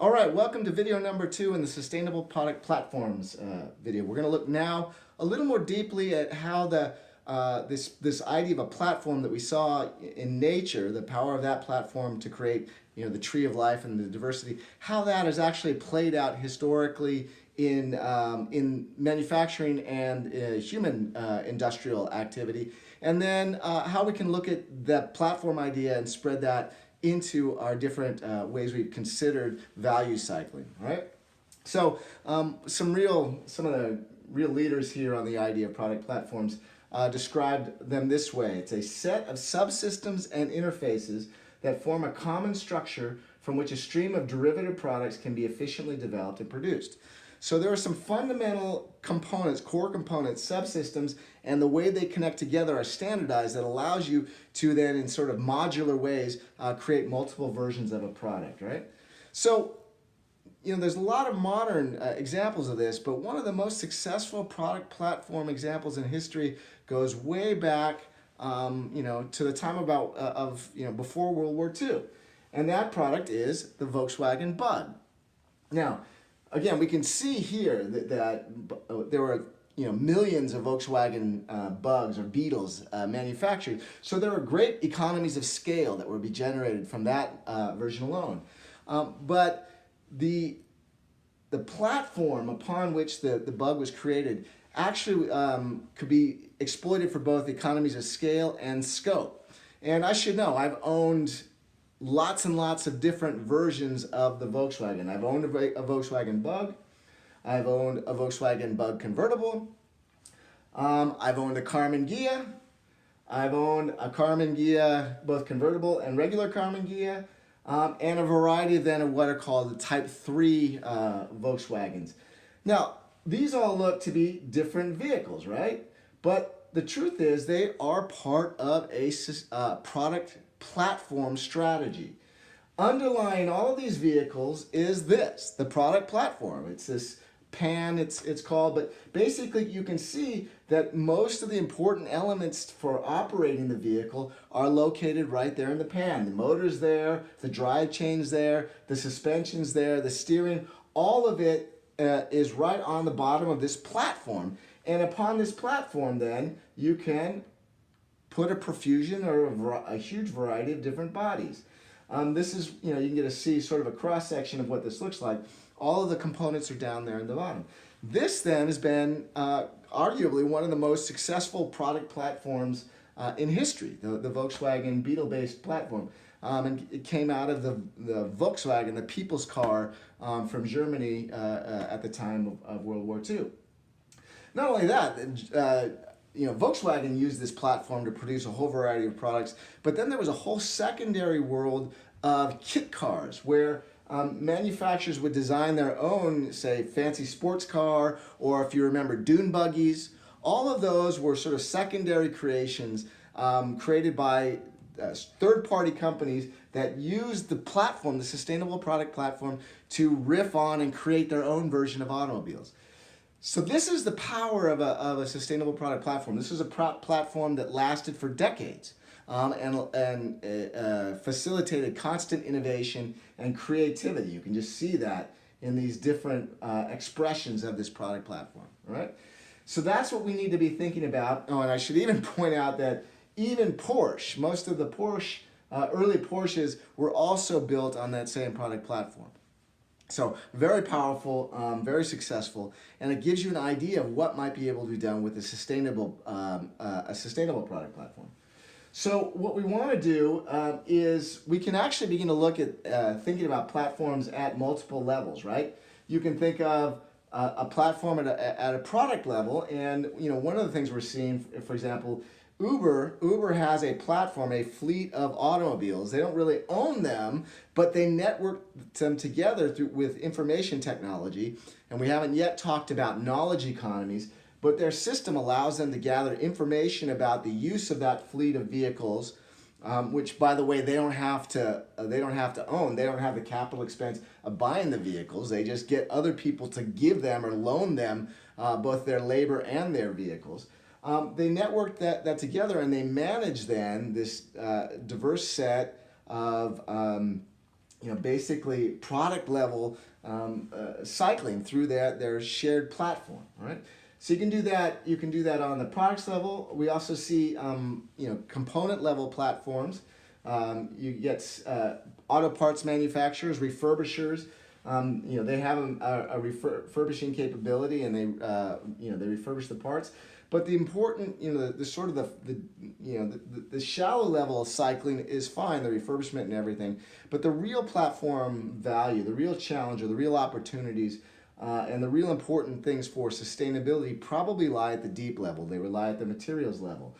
All right, welcome to video number 2 in the Sustainable Product Platforms video. We're going to look now a little more deeply at how this idea of a platform that we saw in nature, the power of that platform to create the tree of life and the diversity, how that has actually played out historically in manufacturing and human industrial activity, and then how we can look at that platform idea and spread that into our different ways we've considered value cycling. All right. So some of the real leaders here on the idea of product platforms described them this way: it's a set of subsystems and interfaces that form a common structure from which a stream of derivative products can be efficiently developed and produced. So there are some fundamental components, core components, subsystems, and the way they connect together are standardized that allows you to then, in sort of modular ways, create multiple versions of a product, right? So, there's a lot of modern examples of this, but one of the most successful product platform examples in history goes way back, to the time before World War II, and that product is the Volkswagen Bug. Now, again, we can see here that there were millions of Volkswagen Bugs or Beetles manufactured. So there are great economies of scale that would be generated from that version alone. But the platform upon which the Bug was created actually could be exploited for both economies of scale and scope. And I should know, I've owned lots and lots of different versions of the Volkswagen. I've owned a Volkswagen Bug. I've owned a Volkswagen Bug convertible. I've owned a Karmann Ghia. I've owned a Karmann Ghia, both convertible and regular Karmann Ghia, and a variety then of what are called the Type 3 Volkswagens. Now, these all look to be different vehicles, right? But the truth is they are part of a product platform strategy. Underlying all of these vehicles is the product platform. It's this PAN, it's called, but basically you can see that most of the important elements for operating the vehicle are located right there in the PAN. The motor's there, the drive chain's there, the suspension's there, the steering, all of it is right on the bottom of this platform. And upon this platform then, you can put a profusion or a huge variety of different bodies. This is, you can get to see sort of a cross-section of what this looks like. All of the components are down there in the bottom. This then has been arguably one of the most successful product platforms in history, the Volkswagen Beetle-based platform. And it came out of the Volkswagen, the people's car from Germany at the time of World War II. Not only that, Volkswagen used this platform to produce a whole variety of products, but then there was a whole secondary world of kit cars where manufacturers would design their own, say, fancy sports car, or if you remember, dune buggies. All of those were sort of secondary creations created by third-party companies that used the platform, the sustainable product platform, to riff on and create their own version of automobiles. So this is the power of a sustainable product platform. This is a platform that lasted for decades and facilitated constant innovation and creativity. You can just see that in these different expressions of this product platform. All right? So that's what we need to be thinking about. Oh, and I should even point out that even Porsche, most of the early Porsches were also built on that same product platform. So very powerful, very successful, and it gives you an idea of what might be able to be done with a sustainable product platform. So what we want to do is we can actually begin to look at thinking about platforms at multiple levels, right? You can think of a platform at a product level, and one of the things we're seeing, for example, Uber has a platform, a fleet of automobiles. They don't really own them, but they network them together with information technology. And we haven't yet talked about knowledge economies, but their system allows them to gather information about the use of that fleet of vehicles, which, by the way, they don't have to own. They don't have the capital expense of buying the vehicles. They just get other people to give them or loan them both their labor and their vehicles. They network that together, and they manage then this diverse set of basically product level cycling through their shared platform. All right. So you can do that. You can do that on the products level. We also see component level platforms. You get auto parts manufacturers, refurbishers. They have a refurbishing capability, and they refurbish the parts. But the important, the sort of the shallow level of cycling is fine, the refurbishment and everything. But the real platform value, the real challenge, or the real opportunities, and the real important things for sustainability probably lie at the deep level. They lie at the materials level.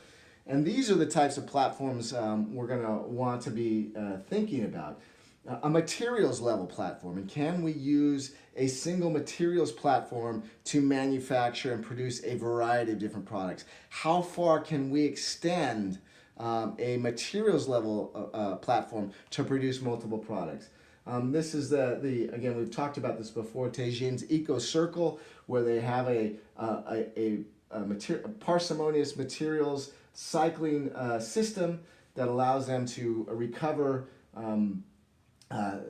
And these are the types of platforms we're going to want to be thinking about. A materials level platform, and can we use a single materials platform to manufacture and produce a variety of different products? How far can we extend a materials level platform to produce multiple products? This is again, we've talked about this before, Teijin's Eco Circle, where they have a parsimonious materials cycling system that allows them to recover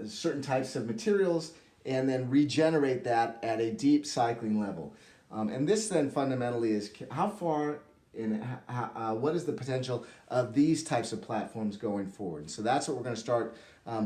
certain types of materials and then regenerate that at a deep cycling level. And this then fundamentally is how far and what is the potential of these types of platforms going forward. So that's what we're going to start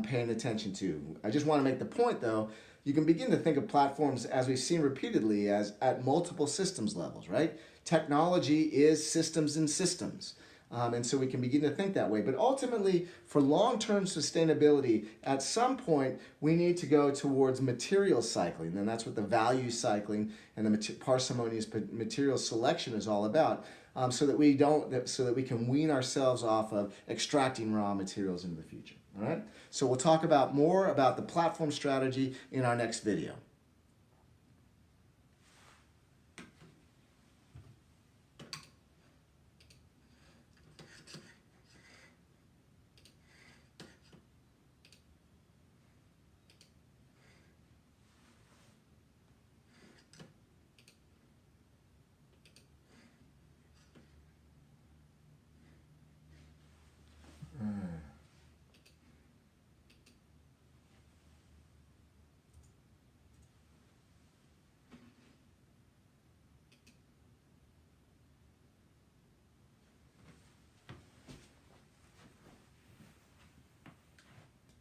paying attention to. I just want to make the point, though, you can begin to think of platforms, as we've seen repeatedly, as at multiple systems levels, right? Technology is systems in systems. And so we can begin to think that way. But ultimately, for long-term sustainability, at some point, we need to go towards material cycling. And that's what the value cycling and the parsimonious material selection is all about, so that we can wean ourselves off of extracting raw materials into the future. All right? So we'll talk about more about the platform strategy in our next video.